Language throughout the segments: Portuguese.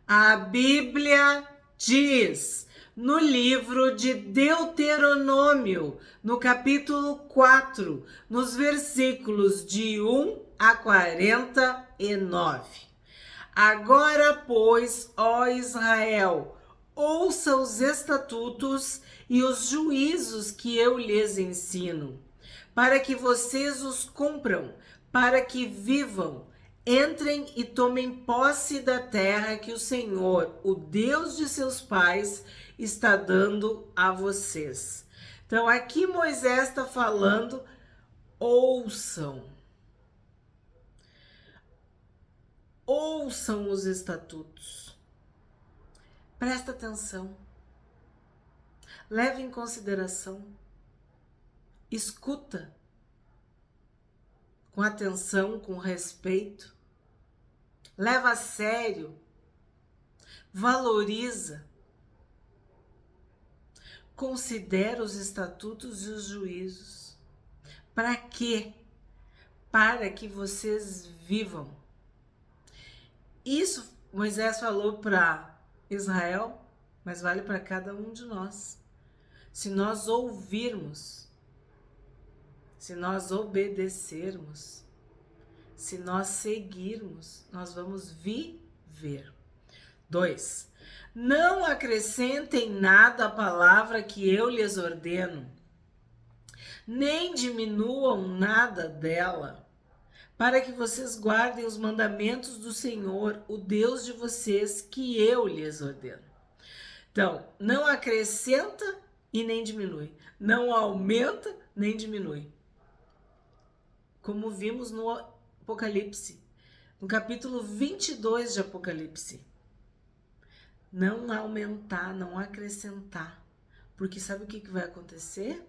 A Bíblia diz no livro de Deuteronômio, no capítulo 4, nos versículos de 1 a 49. Agora, pois, ó Israel, ouça os estatutos e os juízos que eu lhes ensino, para que vocês os cumpram, para que vivam. Entrem e tomem posse da terra que o Senhor, o Deus de seus pais, está dando a vocês. Então, aqui Moisés está falando, ouçam. Ouçam os estatutos. Presta atenção. Leve em consideração. Escuta com atenção, com respeito. Leva a sério. Valoriza. Considera os estatutos e os juízos. Para quê? Para que vocês vivam. Isso Moisés falou para Israel, mas vale para cada um de nós. Se nós ouvirmos, se nós obedecermos, se nós seguirmos, nós vamos viver. 2. Não acrescentem nada à palavra que eu lhes ordeno, nem diminuam nada dela, para que vocês guardem os mandamentos do Senhor, o Deus de vocês, que eu lhes ordeno. Então, não acrescenta e nem diminui. Não aumenta nem diminui. Como vimos no Apocalipse, no capítulo 22 de Apocalipse. Não aumentar, não acrescentar. Porque sabe o que vai acontecer?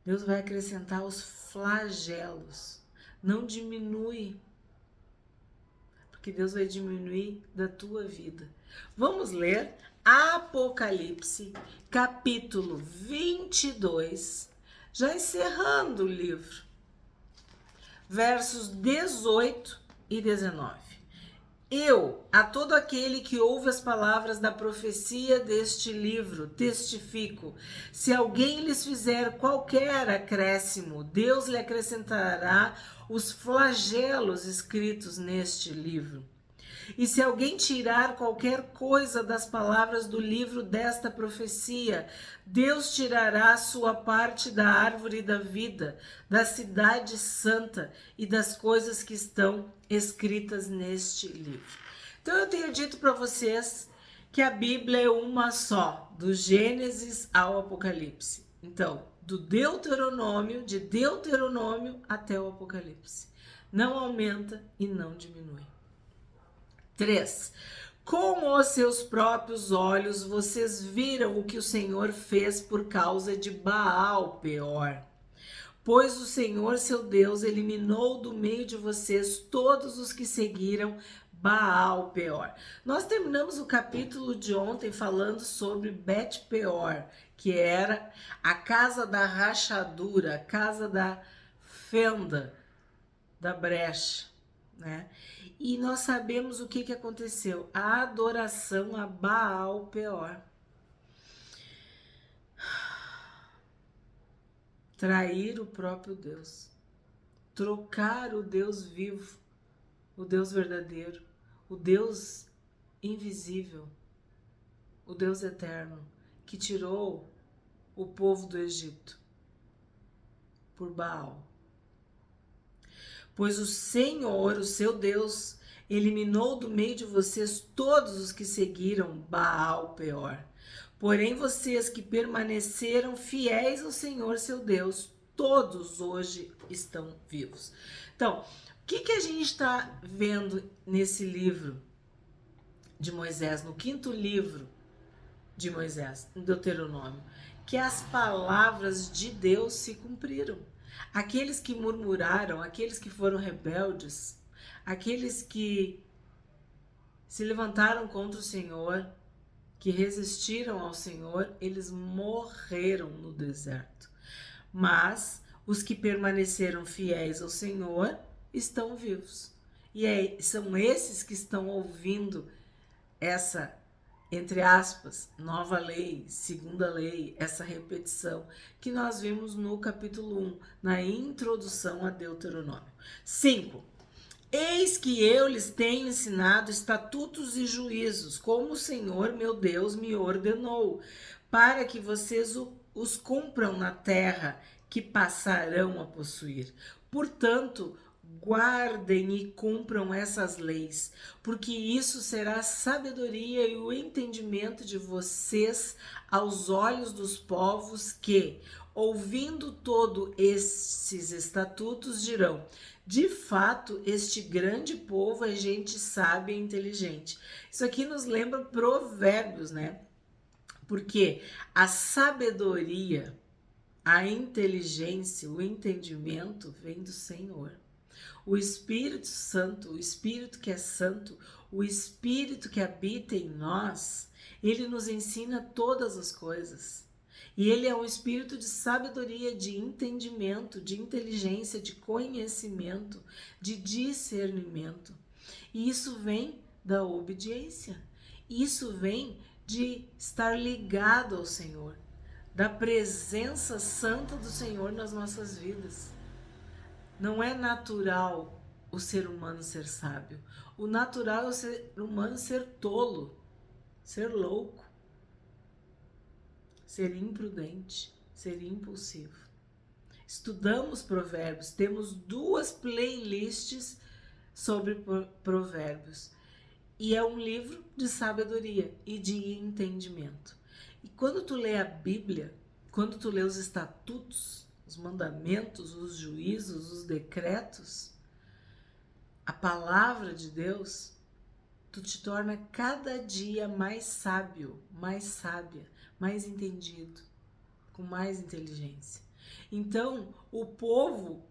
Deus vai acrescentar os flagelos. Não diminui, porque Deus vai diminuir da tua vida. Vamos ler Apocalipse, capítulo 22, já encerrando o livro, versos 18 e 19. Eu, a todo aquele que ouve as palavras da profecia deste livro, testifico: se alguém lhes fizer qualquer acréscimo, Deus lhe acrescentará os flagelos escritos neste livro. E se alguém tirar qualquer coisa das palavras do livro desta profecia, Deus tirará sua parte da árvore da vida, da cidade santa e das coisas que estão escritas neste livro. Então eu tenho dito para vocês que a Bíblia é uma só, do Gênesis ao Apocalipse. Então, de Deuteronômio até o Apocalipse. Não aumenta e não diminui. 3. Com os seus próprios olhos vocês viram o que o Senhor fez por causa de Baal Peor. Pois o Senhor, seu Deus, eliminou do meio de vocês todos os que seguiram Baal Peor. Nós terminamos o capítulo de ontem falando sobre Bet Peor, que era a casa da rachadura, a casa da fenda, da brecha, né? E nós sabemos o que aconteceu. A adoração a Baal Peor. Trair o próprio Deus. Trocar o Deus vivo, o Deus verdadeiro, o Deus invisível, o Deus eterno, que tirou o povo do Egito por Baal. Pois o Senhor, o seu Deus, eliminou do meio de vocês todos os que seguiram Baal Peor. Porém, vocês que permaneceram fiéis ao Senhor, seu Deus, todos hoje estão vivos. Então, o que a gente está vendo nesse livro de Moisés, no 5º livro de Moisés, em Deuteronômio? Que as palavras de Deus se cumpriram. Aqueles que murmuraram, aqueles que foram rebeldes, aqueles que se levantaram contra o Senhor, que resistiram ao Senhor, eles morreram no deserto. Mas os que permaneceram fiéis ao Senhor estão vivos. E são esses que estão ouvindo essa, entre aspas, nova lei, segunda lei, essa repetição que nós vimos no capítulo 1, na introdução a Deuteronômio. 5. Eis que eu lhes tenho ensinado estatutos e juízos, como o Senhor meu Deus me ordenou, para que vocês os cumpram na terra que passarão a possuir. Portanto, guardem e cumpram essas leis, porque isso será a sabedoria e o entendimento de vocês aos olhos dos povos que, ouvindo todos esses estatutos, dirão: de fato, este grande povo é gente sábia e inteligente. Isso aqui nos lembra Provérbios, né? Porque a sabedoria, a inteligência, o entendimento vem do Senhor. O Espírito Santo, o Espírito que é santo, o Espírito que habita em nós, ele nos ensina todas as coisas. E ele é um espírito de sabedoria, de entendimento, de inteligência, de conhecimento, de discernimento. E isso vem da obediência. Isso vem de estar ligado ao Senhor, da presença santa do Senhor nas nossas vidas. Não é natural o ser humano ser sábio. O natural é o ser humano ser tolo, ser louco, ser imprudente, ser impulsivo. Estudamos provérbios, temos 2 playlists sobre provérbios. E é um livro de sabedoria e de entendimento. E quando tu lê a Bíblia, quando tu lê os estatutos, os mandamentos, os juízos, os decretos, a palavra de Deus, tu te torna cada dia mais sábio, mais sábia, mais entendido, com mais inteligência. Então, o povo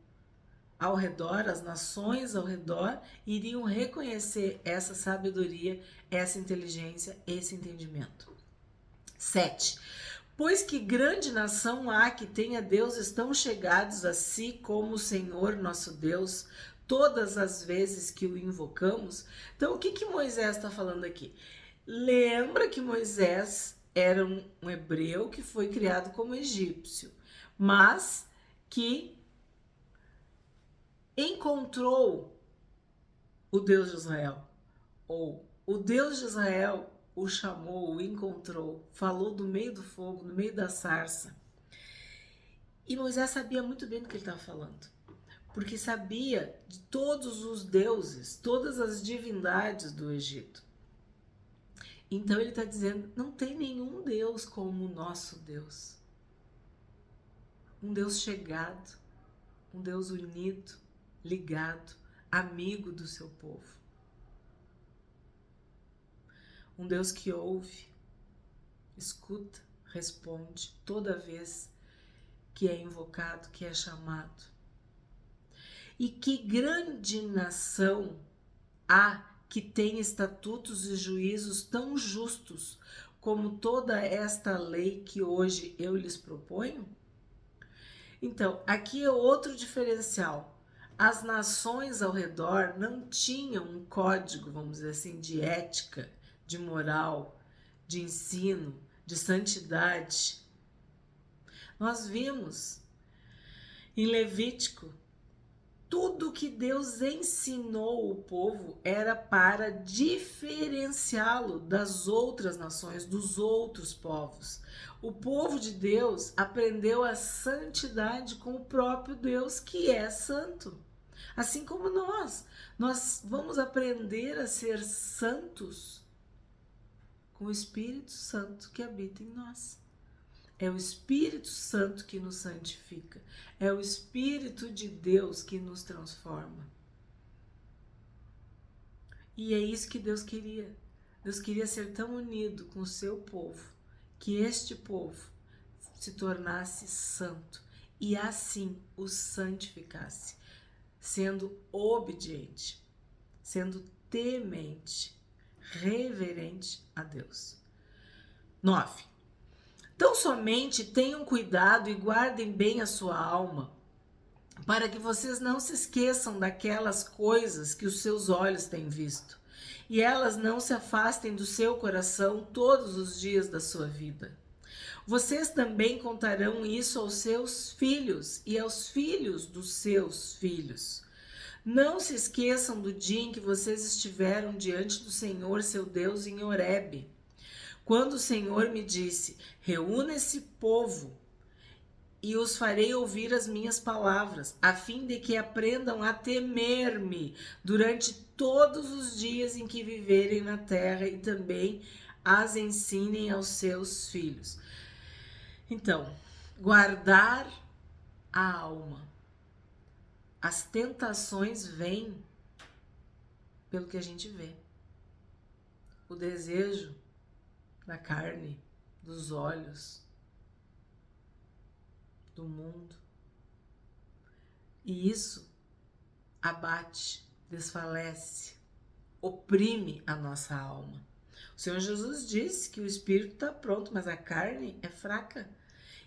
ao redor, as nações ao redor, iriam reconhecer essa sabedoria, essa inteligência, esse entendimento. 7. Pois que grande nação há que tenha deuses tão chegados a si como o Senhor nosso Deus, todas as vezes que o invocamos. Então, o que Moisés está falando aqui? Lembra que Moisés era um hebreu que foi criado como egípcio, mas que encontrou o Deus de Israel, ou o Deus de Israel o chamou, o encontrou, falou do meio do fogo, no meio da sarça. E Moisés sabia muito bem do que ele estava falando, porque sabia de todos os deuses, todas as divindades do Egito. Então ele está dizendo, não tem nenhum Deus como o nosso Deus. Um Deus chegado, um Deus unido, ligado, amigo do seu povo. Um Deus que ouve, escuta, responde toda vez que é invocado, que é chamado. E que grande nação há que tem estatutos e juízos tão justos como toda esta lei que hoje eu lhes proponho? Então, aqui é outro diferencial. As nações ao redor não tinham um código, vamos dizer assim, de ética, de moral, de ensino, de santidade. Nós vimos em Levítico, tudo que Deus ensinou o povo era para diferenciá-lo das outras nações, dos outros povos. O povo de Deus aprendeu a santidade com o próprio Deus, que é santo. Assim como nós vamos aprender a ser santos com o Espírito Santo que habita em nós. É o Espírito Santo que nos santifica. É o Espírito de Deus que nos transforma. E é isso que Deus queria. Deus queria ser tão unido com o seu povo, que este povo se tornasse santo e assim o santificasse, sendo obediente, sendo temente, reverente a Deus. 9. Então somente tenham cuidado e guardem bem a sua alma, para que vocês não se esqueçam daquelas coisas que os seus olhos têm visto, e elas não se afastem do seu coração todos os dias da sua vida. Vocês também contarão isso aos seus filhos e aos filhos dos seus filhos. Não se esqueçam do dia em que vocês estiveram diante do Senhor, seu Deus, em Horebe, quando o Senhor me disse: reúna esse povo e os farei ouvir as minhas palavras, a fim de que aprendam a temer-me durante todos os dias em que viverem na terra e também as ensinem aos seus filhos. Então, guardar a alma. As tentações vêm pelo que a gente vê. O desejo da carne, dos olhos, do mundo. E isso abate, desfalece, oprime a nossa alma. O Senhor Jesus disse que o espírito está pronto, mas a carne é fraca.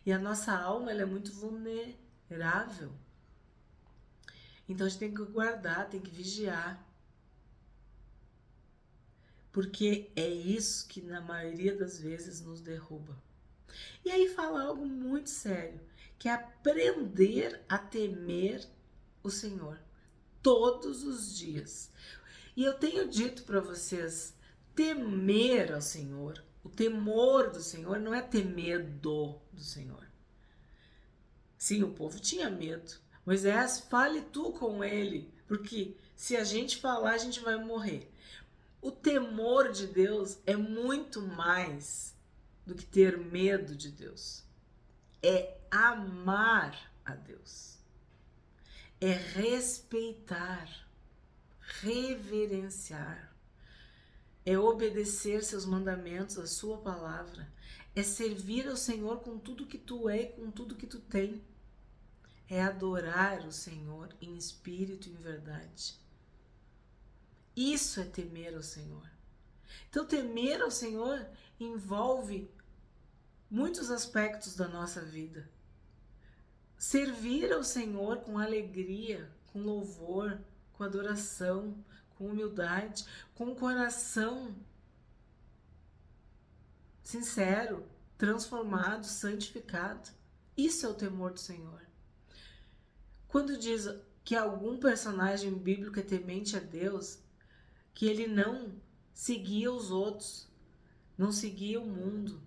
E a nossa alma ela é muito vulnerável. Então a gente tem que guardar, tem que vigiar. Porque é isso que na maioria das vezes nos derruba. E aí fala algo muito sério, que é aprender a temer o Senhor todos os dias. E eu tenho dito para vocês, temer ao Senhor, o temor do Senhor não é ter medo do Senhor. Sim, o povo tinha medo. Moisés, fale tu com ele, porque se a gente falar, a gente vai morrer. O temor de Deus é muito mais do que ter medo de Deus. É amar a Deus. É respeitar, reverenciar. É obedecer seus mandamentos, a sua palavra. É servir ao Senhor com tudo que tu é e com tudo que tu tem. É adorar o Senhor em espírito e em verdade. Isso é temer ao Senhor. Então, temer ao Senhor envolve muitos aspectos da nossa vida. Servir ao Senhor com alegria, com louvor, com adoração, com humildade, com um coração sincero, transformado, santificado. Isso é o temor do Senhor. Quando diz que algum personagem bíblico é temente a Deus, que ele não seguia os outros, não seguia o mundo.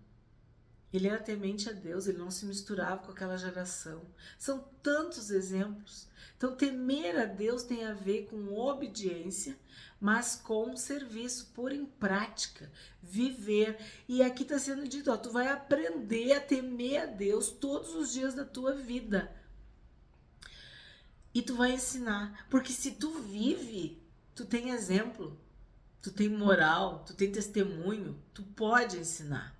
Ele era temente a Deus, ele não se misturava com aquela geração. São tantos exemplos. Então, temer a Deus tem a ver com obediência, mas com serviço, pôr em prática, viver. E aqui está sendo dito, ó, tu vai aprender a temer a Deus todos os dias da tua vida. E tu vai ensinar, porque se tu vive, tu tem exemplo, tu tem moral, tu tem testemunho, tu pode ensinar.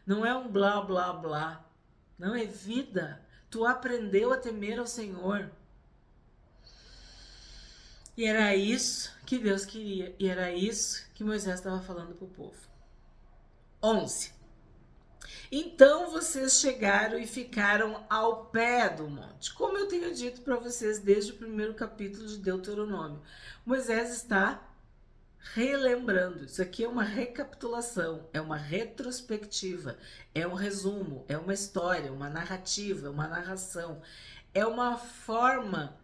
Não é um blá, blá, blá. Não, é vida. Tu aprendeu a temer ao Senhor. E era isso que Deus queria. E era isso que Moisés estava falando para o povo. 11. Então vocês chegaram e ficaram ao pé do monte. Como eu tenho dito para vocês desde o primeiro capítulo de Deuteronômio. Moisés está relembrando, isso aqui é uma recapitulação, é uma retrospectiva, é um resumo, é uma história, uma narrativa, uma narração, é uma forma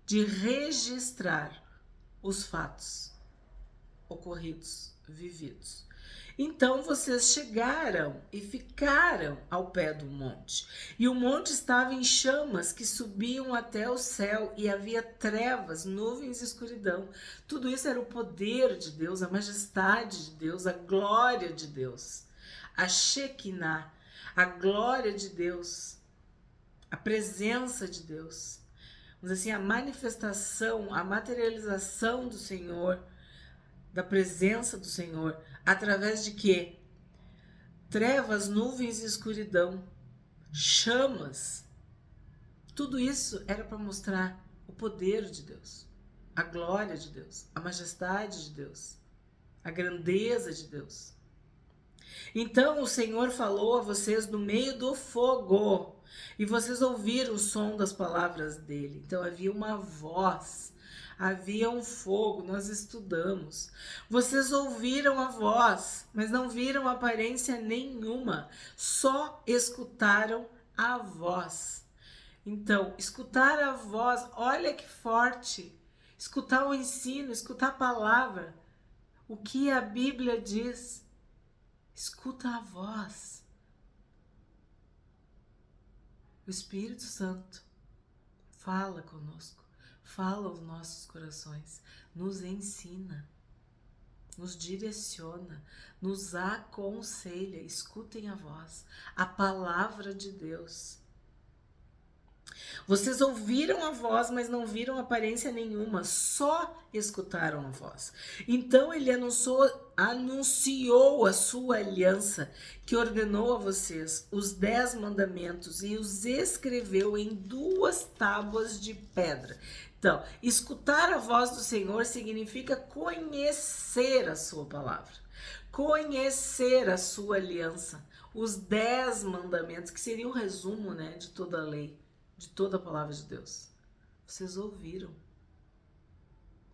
de registrar os fatos ocorridos, vividos. Então vocês chegaram e ficaram ao pé do monte. E o monte estava em chamas que subiam até o céu e havia trevas, nuvens e escuridão. Tudo isso era o poder de Deus, a majestade de Deus, a glória de Deus. A Shekinah, a glória de Deus, a presença de Deus. Vamos dizer assim, a manifestação, a materialização do Senhor, da presença do Senhor, através de quê? Trevas, nuvens e escuridão, chamas. Tudo isso era para mostrar o poder de Deus, a glória de Deus, a majestade de Deus, a grandeza de Deus. Então o Senhor falou a vocês no meio do fogo, e vocês ouviram o som das palavras dele. Então havia uma voz, havia um fogo, nós estudamos. Vocês ouviram a voz, mas não viram aparência nenhuma, só escutaram a voz. Então, escutar a voz, olha que forte. Escutar o ensino, escutar a palavra. O que a Bíblia diz. Escuta a voz. O Espírito Santo fala conosco, fala aos nossos corações, nos ensina, nos direciona, nos aconselha. Escutem a voz, a palavra de Deus. Vocês ouviram a voz, mas não viram aparência nenhuma, só escutaram a voz. Então ele anunciou a sua aliança, que ordenou a vocês os 10 mandamentos e os escreveu em 2 tábuas de pedra. Então, escutar a voz do Senhor significa conhecer a sua palavra, conhecer a sua aliança, os 10 mandamentos, que seria o resumo, né, de toda a lei, de toda a palavra de Deus. Vocês ouviram,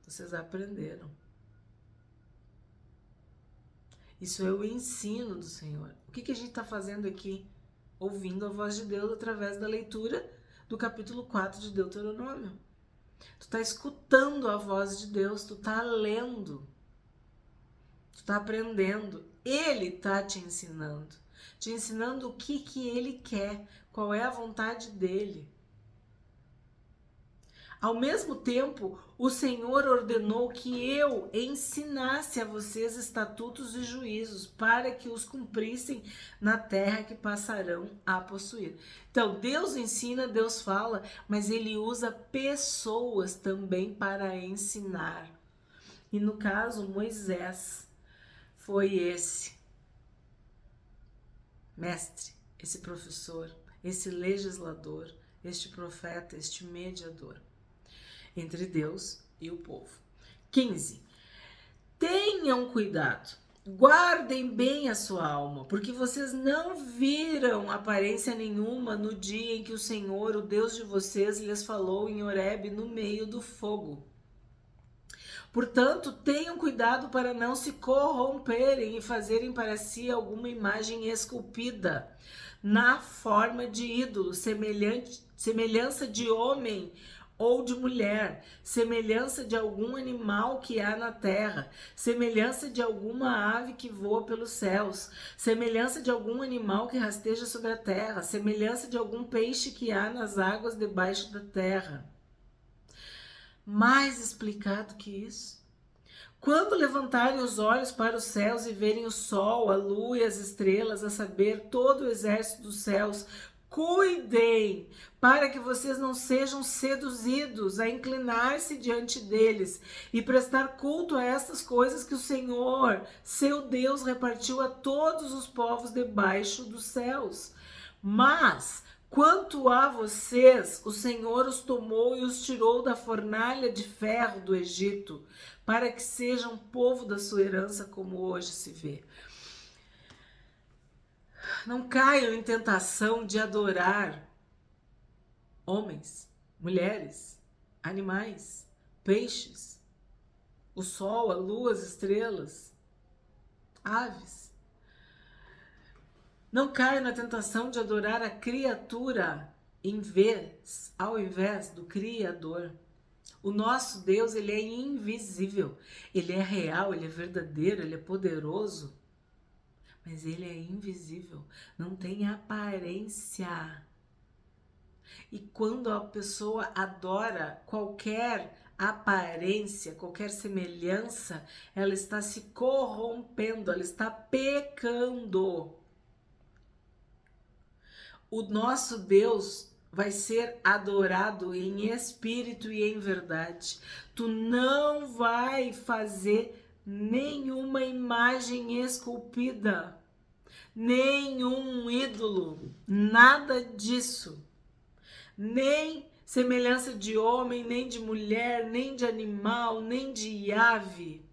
vocês aprenderam. Isso é o ensino do Senhor. O que a gente está fazendo aqui? Ouvindo a voz de Deus através da leitura do capítulo 4 de Deuteronômio. Tu está escutando a voz de Deus, tu está lendo, tu está aprendendo. Ele está te ensinando o que Ele quer, qual é a vontade dEle. Ao mesmo tempo, o Senhor ordenou que eu ensinasse a vocês estatutos e juízos para que os cumprissem na terra que passarão a possuir. Então, Deus ensina, Deus fala, mas Ele usa pessoas também para ensinar. E no caso, Moisés foi esse mestre, esse professor, esse legislador, este profeta, este mediador entre Deus e o povo. 15. Tenham cuidado, guardem bem a sua alma, porque vocês não viram aparência nenhuma no dia em que o Senhor, o Deus de vocês, lhes falou em Horebe no meio do fogo. Portanto, tenham cuidado para não se corromperem e fazerem para si alguma imagem esculpida na forma de ídolo, semelhança de homem ou de mulher, semelhança de algum animal que há na terra, semelhança de alguma ave que voa pelos céus, semelhança de algum animal que rasteja sobre a terra, semelhança de algum peixe que há nas águas debaixo da terra. Mais explicado que isso. Quando levantarem os olhos para os céus e verem o sol, a lua e as estrelas, a saber, todo o exército dos céus, cuidem para que vocês não sejam seduzidos a inclinar-se diante deles e prestar culto a estas coisas que o Senhor, seu Deus, repartiu a todos os povos debaixo dos céus. Mas quanto a vocês, o Senhor os tomou e os tirou da fornalha de ferro do Egito, para que sejam povo da sua herança, como hoje se vê. Não caiam em tentação de adorar homens, mulheres, animais, peixes, o sol, a lua, as estrelas, aves. Não caiam na tentação de adorar a criatura ao invés do Criador. O nosso Deus, ele é invisível, ele é real, ele é verdadeiro, ele é poderoso, mas ele é invisível, não tem aparência. E quando a pessoa adora qualquer aparência, qualquer semelhança, ela está se corrompendo, ela está pecando. O nosso Deus vai ser adorado em espírito e em verdade. Tu não vai fazer nenhuma imagem esculpida, nenhum ídolo, nada disso. Nem semelhança de homem, nem de mulher, nem de animal, nem de ave,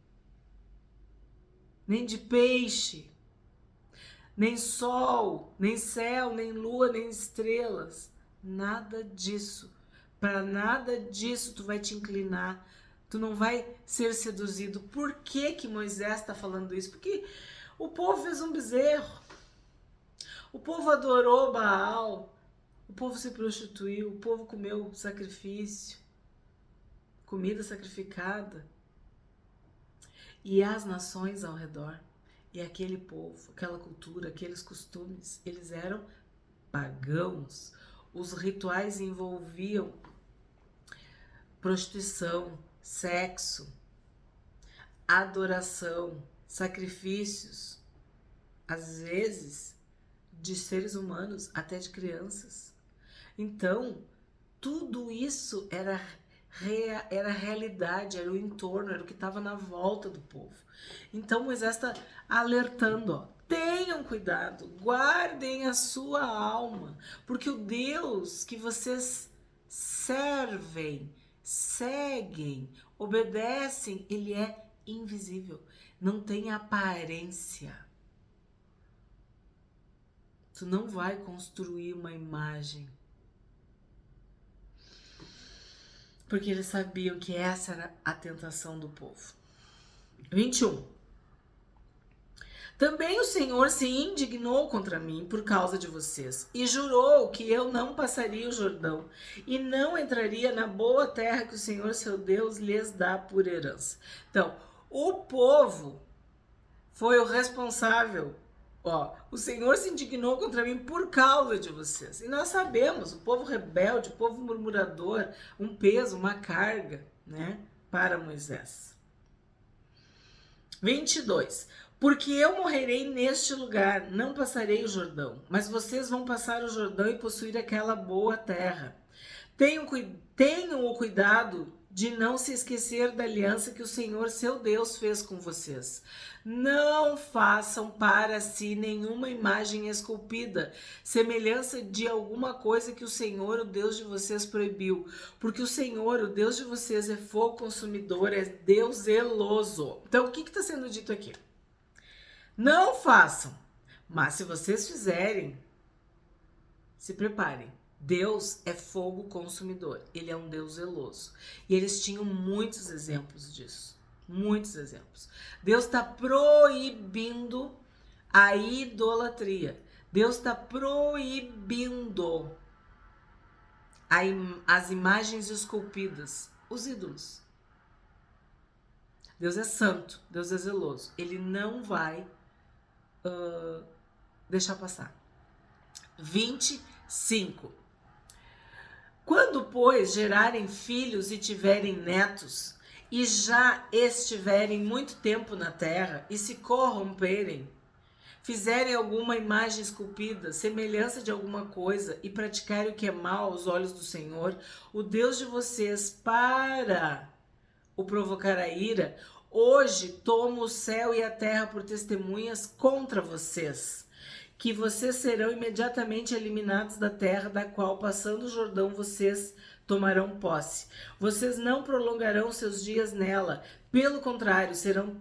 nem de peixe. nem sol, nem céu, nem lua, nem estrelas. Nada disso. Para nada disso tu vai te inclinar. Tu não vai ser seduzido. Por que que Moisés está falando isso? Porque o povo fez um bezerro. O povo adorou Baal. O povo se prostituiu. O povo comeu sacrifício. Comida sacrificada. E as nações ao redor. E aquele povo, aquela cultura, aqueles costumes, eles eram pagãos. Os rituais envolviam prostituição, sexo, adoração, sacrifícios, às vezes de seres humanos, até de crianças. Então, tudo isso era realidade, era o entorno, era o que estava na volta do povo. Então Moisés está alertando, ó, tenham cuidado, guardem a sua alma, porque o Deus que vocês servem, seguem, obedecem, ele é invisível, não tem aparência. Tu não vai construir uma imagem. Porque eles sabiam que essa era a tentação do povo. 21. Também o Senhor se indignou contra mim por causa de vocês e jurou que eu não passaria o Jordão e não entraria na boa terra que o Senhor, seu Deus, lhes dá por herança. Então, o povo foi o responsável. Ó, o Senhor se indignou contra mim por causa de vocês. E nós sabemos, o povo rebelde, o povo murmurador, um peso, uma carga, né, para Moisés. 22. Porque eu morrerei neste lugar, não passarei o Jordão, mas vocês vão passar o Jordão e possuir aquela boa terra. Tenham o cuidado de não se esquecer da aliança que o Senhor, seu Deus, fez com vocês. Não façam para si nenhuma imagem esculpida, semelhança de alguma coisa que o Senhor, o Deus de vocês, proibiu. Porque o Senhor, o Deus de vocês, é fogo consumidor, é Deus zeloso. Então, o que está sendo dito aqui? Não façam, mas se vocês fizerem, se preparem. Deus é fogo consumidor, ele é um Deus zeloso. E eles tinham muitos exemplos disso, muitos exemplos. Deus está proibindo a idolatria. Deus está proibindo as imagens esculpidas, os ídolos. Deus é santo, Deus é zeloso. Ele não vai deixar passar. 25. Quando, pois, gerarem filhos e tiverem netos, e já estiverem muito tempo na terra, e se corromperem, fizerem alguma imagem esculpida, semelhança de alguma coisa, e praticarem o que é mal aos olhos do Senhor, o Deus de vocês, para o provocar a ira, hoje tomo o céu e a terra por testemunhas contra vocês, que vocês serão imediatamente eliminados da terra, da qual, passando o Jordão, vocês tomarão posse. Vocês não prolongarão seus dias nela, pelo contrário, serão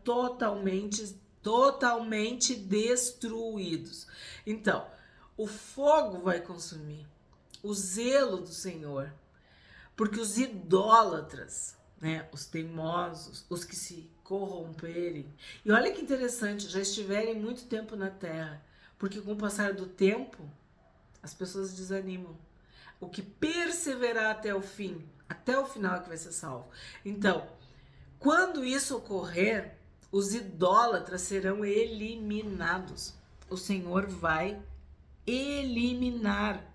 totalmente destruídos. Então, o fogo vai consumir, o zelo do Senhor, porque os idólatras, né, os teimosos, os que se corromperem, e olha que interessante, já estiverem muito tempo na terra, porque com o passar do tempo, as pessoas desanimam. O que perseverar até o fim, até o final é que vai ser salvo. Então, quando isso ocorrer, os idólatras serão eliminados. O Senhor vai eliminar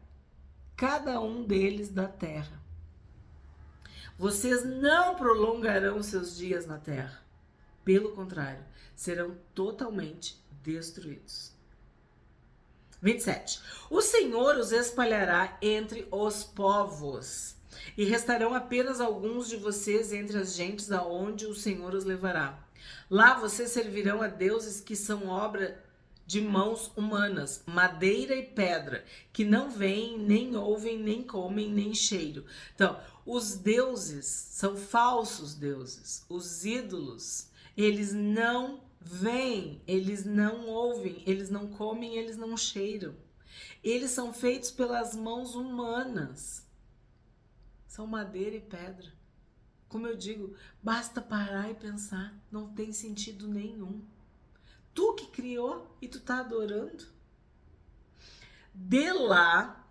cada um deles da terra. Vocês não prolongarão seus dias na terra. Pelo contrário, serão totalmente destruídos. 27. O Senhor os espalhará entre os povos, e restarão apenas alguns de vocês entre as gentes aonde o Senhor os levará. Lá vocês servirão a deuses que são obra de mãos humanas, madeira e pedra, que não veem, nem ouvem, nem comem, nem cheiram. Então, os deuses são falsos deuses. Os ídolos, eles não veem, eles não ouvem, eles não comem, eles não cheiram. Eles são feitos pelas mãos humanas. São madeira e pedra. Como eu digo, basta parar e pensar, não tem sentido nenhum. Tu que criou e tu tá adorando? De lá,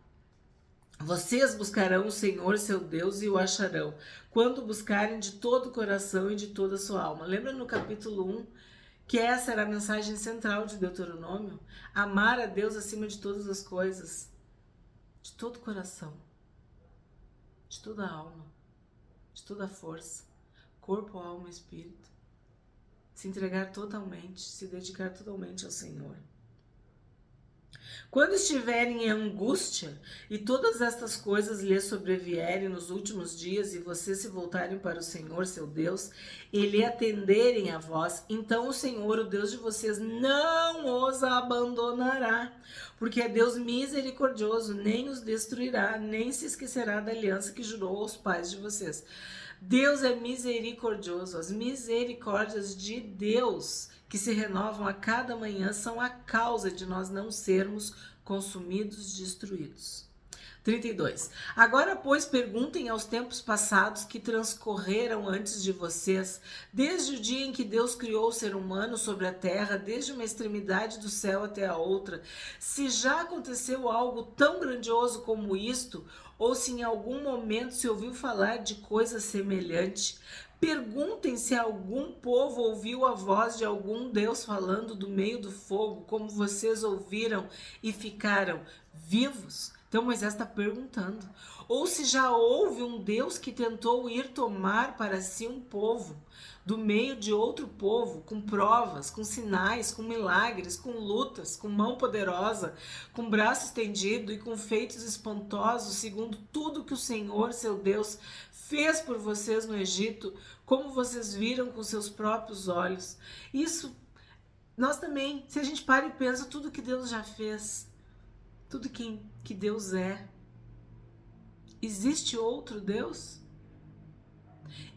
vocês buscarão o Senhor, seu Deus, e o acharão, quando buscarem de todo o coração e de toda a sua alma. Lembra no capítulo 1, que essa era a mensagem central de Deuteronômio? Amar a Deus acima de todas as coisas, de todo o coração, de toda a alma, de toda a força, corpo, alma e espírito. Se entregar totalmente, se dedicar totalmente ao Senhor. Quando estiverem em angústia e todas estas coisas lhes sobrevierem nos últimos dias e vocês se voltarem para o Senhor, seu Deus, e lhe atenderem a vós, então o Senhor, o Deus de vocês, não os abandonará, porque é Deus misericordioso, nem os destruirá, nem se esquecerá da aliança que jurou aos pais de vocês. Deus é misericordioso. As misericórdias de Deus que se renovam a cada manhã são a causa de nós não sermos consumidos, destruídos. 32. Agora, pois, perguntem aos tempos passados que transcorreram antes de vocês, desde o dia em que Deus criou o ser humano sobre a terra, desde uma extremidade do céu até a outra, se já aconteceu algo tão grandioso como isto, ou se em algum momento se ouviu falar de coisa semelhante. Perguntem se algum povo ouviu a voz de algum Deus falando do meio do fogo, como vocês ouviram e ficaram vivos. Então Moisés está perguntando. Ou se já houve um Deus que tentou ir tomar para si um povo do meio de outro povo, com provas, com sinais, com milagres, com lutas, com mão poderosa, com braço estendido e com feitos espantosos, segundo tudo que o Senhor, seu Deus, fez por vocês no Egito, como vocês viram com seus próprios olhos. Isso, nós também, se a gente para e pensa tudo que Deus já fez, tudo que Deus é. Existe outro Deus?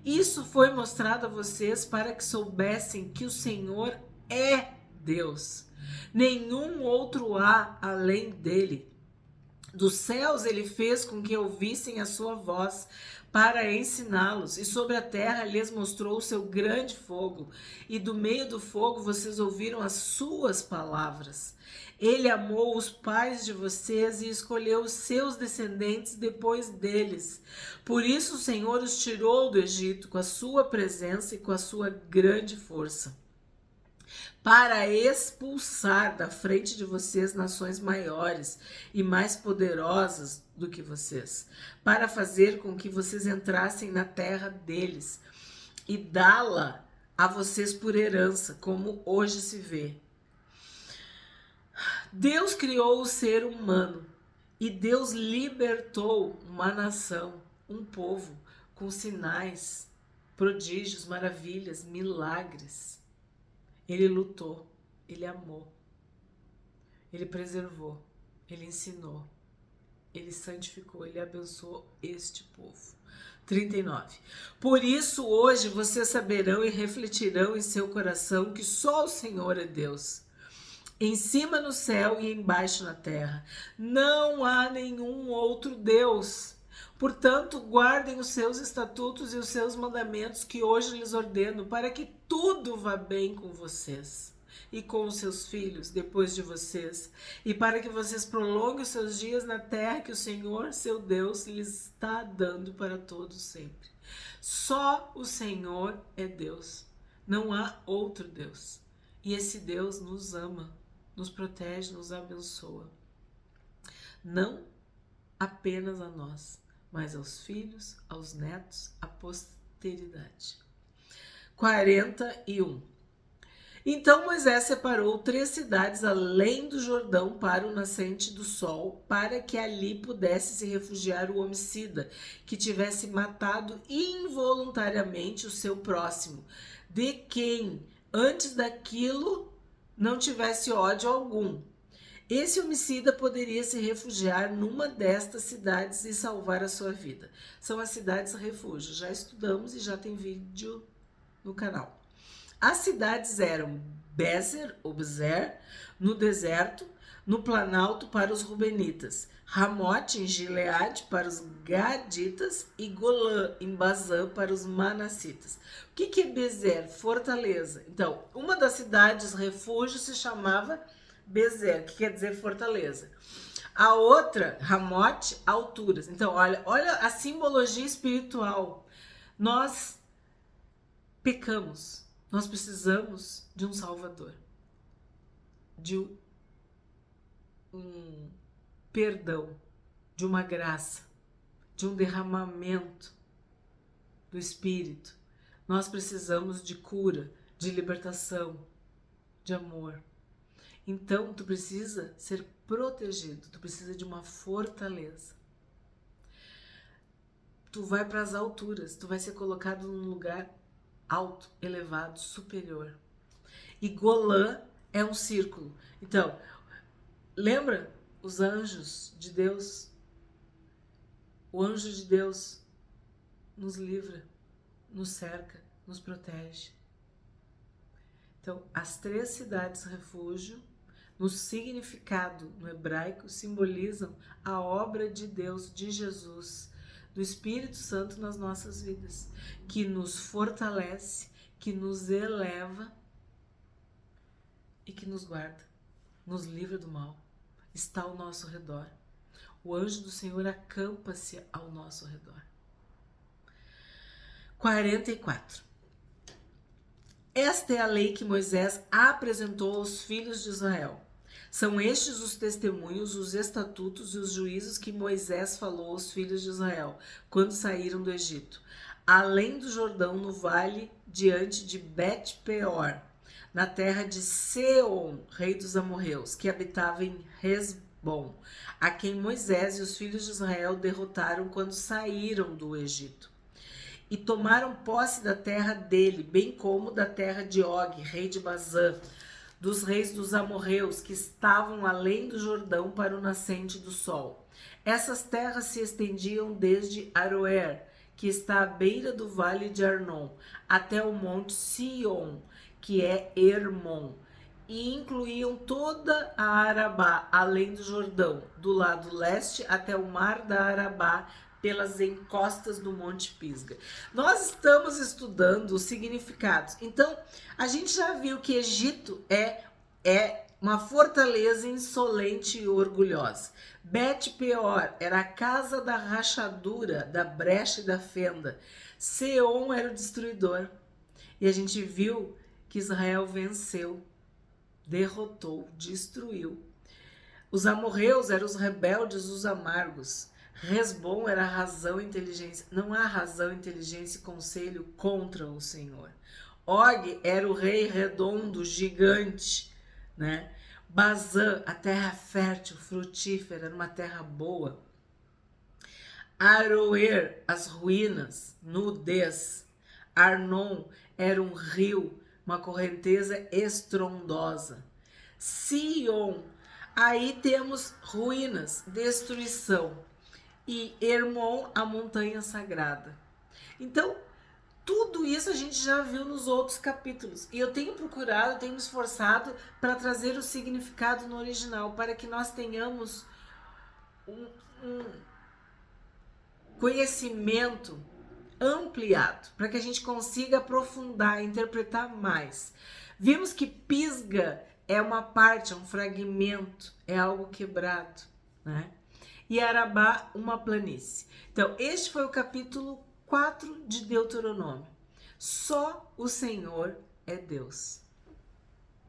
Isso foi mostrado a vocês para que soubessem que o Senhor é Deus. Nenhum outro há além dele. Dos céus ele fez com que ouvissem a sua voz para ensiná-los, e sobre a terra lhes mostrou o seu grande fogo, e do meio do fogo vocês ouviram as suas palavras. Ele amou os pais de vocês e escolheu os seus descendentes depois deles. Por isso o Senhor os tirou do Egito com a sua presença e com a sua grande força, para expulsar da frente de vocês nações maiores e mais poderosas do que vocês, para fazer com que vocês entrassem na terra deles e dá-la a vocês por herança, como hoje se vê. Deus criou o ser humano e Deus libertou uma nação, um povo, com sinais, prodígios, maravilhas, milagres. Ele lutou, ele amou, ele preservou, ele ensinou, ele santificou, ele abençoou este povo. 39. Por isso hoje vocês saberão e refletirão em seu coração que só o Senhor é Deus. Em cima no céu e embaixo na terra. Não há nenhum outro Deus. Portanto, guardem os seus estatutos e os seus mandamentos que hoje lhes ordeno, para que tudo vá bem com vocês e com os seus filhos depois de vocês, e para que vocês prolonguem os seus dias na terra que o Senhor, seu Deus, lhes está dando para todos sempre. Só o Senhor é Deus. Não há outro Deus. E esse Deus nos ama, nos protege, nos abençoa. Não apenas a nós, mas aos filhos, aos netos, à posteridade. 41. Então Moisés separou 3 cidades além do Jordão para o nascente do sol, para que ali pudesse se refugiar o homicida, que tivesse matado involuntariamente o seu próximo, de quem antes daquilo não tivesse ódio algum. Esse homicida poderia se refugiar numa destas cidades e salvar a sua vida. São as cidades refúgio. Já estudamos e já tem vídeo no canal. As cidades eram Bezer, ou Bezer, no deserto, no planalto para os Rubenitas, Ramote em Gileade para os Gaditas e Golã em Bazã para os Manassitas. O que é Bezer? Fortaleza. Então, uma das cidades refúgio se chamava Bezer, que quer dizer fortaleza. A outra, Ramote, alturas. Então, olha a simbologia espiritual. Nós pecamos. Nós precisamos de um Salvador. De um perdão, de uma graça, de um derramamento do Espírito. Nós precisamos de cura, de libertação, de amor. Então, tu precisa ser protegido, tu precisa de uma fortaleza. Tu vai para as alturas, tu vai ser colocado num lugar alto, elevado, superior. E Golã é um círculo. Então, lembra os anjos de Deus? O anjo de Deus nos livra, nos cerca, nos protege. Então, as 3 cidades refúgio, no significado no hebraico, simbolizam a obra de Deus, de Jesus, do Espírito Santo nas nossas vidas, que nos fortalece, que nos eleva e que nos guarda, nos livra do mal, está ao nosso redor. O anjo do Senhor acampa-se ao nosso redor. 44. Esta é a lei que Moisés apresentou aos filhos de Israel. São estes os testemunhos, os estatutos e os juízos que Moisés falou aos filhos de Israel, quando saíram do Egito, além do Jordão, no vale, diante de Bet-peor, na terra de Seom, rei dos amorreus, que habitava em Hesbom, a quem Moisés e os filhos de Israel derrotaram quando saíram do Egito. E tomaram posse da terra dele, bem como da terra de Og, rei de Bazã, dos reis dos amorreus, que estavam além do Jordão para o nascente do sol. Essas terras se estendiam desde Aroer, que está à beira do vale de Arnon, até o monte Sion, que é Hermon, e incluíam toda a Arabá, além do Jordão, do lado leste até o mar da Arabá, pelas encostas do Monte Pisga. Nós estamos estudando os significados. Então, a gente já viu que Egito é uma fortaleza insolente e orgulhosa. Bet-peor era a casa da rachadura, da brecha e da fenda. Seom era o destruidor. E a gente viu que Israel venceu, derrotou, destruiu. Os amorreus eram os rebeldes, os amargos. Hesbom era razão e inteligência. Não há razão, inteligência e conselho contra o Senhor. Og era o rei redondo, gigante, né? Bazã, a terra fértil, frutífera, era uma terra boa. Aroer, as ruínas, nudez. Arnon era um rio, uma correnteza estrondosa. Sion, aí temos ruínas, destruição. E Hermon, a montanha sagrada. Então, tudo isso a gente já viu nos outros capítulos. E eu tenho procurado, tenho me esforçado para trazer o significado no original, para que nós tenhamos um conhecimento ampliado, para que a gente consiga aprofundar, interpretar mais. Vimos que Pisga é uma parte, é um fragmento, é algo quebrado, né? E Arabá, uma planície. Então, este foi o capítulo 4 de Deuteronômio. Só o Senhor é Deus.